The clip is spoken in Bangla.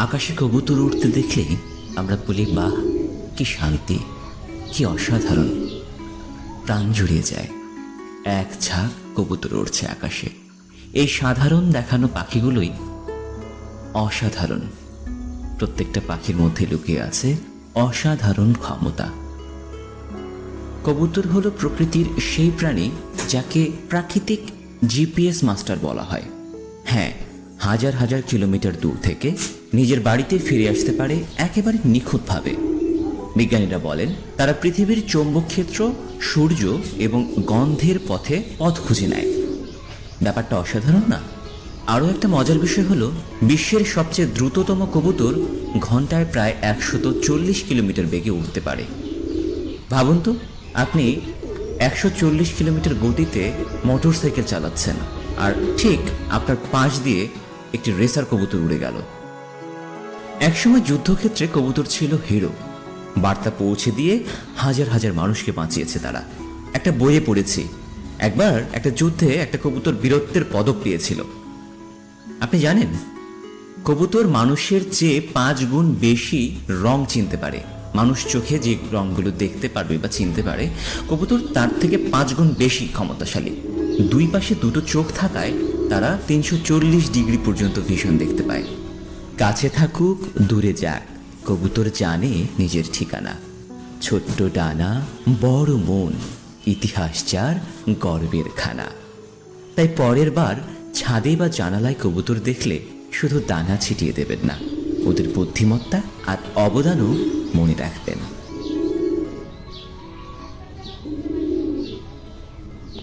আকাশে কবুতর উড়তে দেখলে আমরা বলি, বাহ, কি শান্তি, কি অসাধারণ। প্রাণ জুড়িয়ে যায়। এক ঝাঁক কবুতর উড়ছে আকাশে। এই সাধারণ দেখানো পাখিগুলোই অসাধারণ। প্রত্যেকটা পাখির মধ্যে লুকিয়ে আছে অসাধারণ ক্ষমতা। কবুতর হলো প্রকৃতির সেই প্রাণী যাকে প্রাকৃতিক জিপিএস মাস্টার বলা হয়। হ্যাঁ, হাজার হাজার কিলোমিটার দূর থেকে নিজের বাড়িতে ফিরে আসতে পারে একেবারে নিখুঁতভাবে। বিজ্ঞানীরা বলেন তারা পৃথিবীর চৌম্বক ক্ষেত্র, সূর্য এবং গন্ধের পথে পথ খুঁজে নেয়। ব্যাপারটা অসাধারণ না? আরও একটা মজার বিষয় হলো, বিশ্বের সবচেয়ে দ্রুততম কবুতর ঘন্টায় প্রায় 140 কিলোমিটার বেগে উড়তে পারে। ভাবুন তো, আপনি 140 কিলোমিটার গতিতে মোটর সাইকেল চালাচ্ছেন, আর ঠিক আপনার পাশ দিয়ে একটি রেসার কবুতর উড়ে গেল। একসময় যুদ্ধক্ষেত্রে কবুতর ছিল হিরো। বার্তা পৌঁছে দিয়ে হাজার হাজার মানুষকে বাঁচিয়েছে তারা। একটা বইয়ে পড়েছি, একবার একটা যুদ্ধে একটা কবুতর বীরত্বের পদক পেয়েছিল। আপনি জানেন, কবুতর মানুষের চেয়ে 5 গুণ বেশি রং চিনতে পারে। মানুষ চোখে যে রংগুলো দেখতে পারবে বা চিনতে পারে, কবুতর তার থেকে 5 গুণ বেশি ক্ষমতাশালী। দুই পাশে দুটো চোখ থাকায় তারা 340 ডিগ্রি পর্যন্ত ভিশন দেখতে পায়। কাছে থাকুক দূরে যাক, কবুতর জানে নিজের ঠিকানা। ছোট্ট ডানা, বড় মন, ইতিহাস যার গর্বের খানা। তাই পরের বার ছাদে বা জানালায় কবুতর দেখলে শুধু দানা ছিটিয়ে দেবেন না, ওদের বুদ্ধিমত্তা আর অবদানও মনে রাখবেন।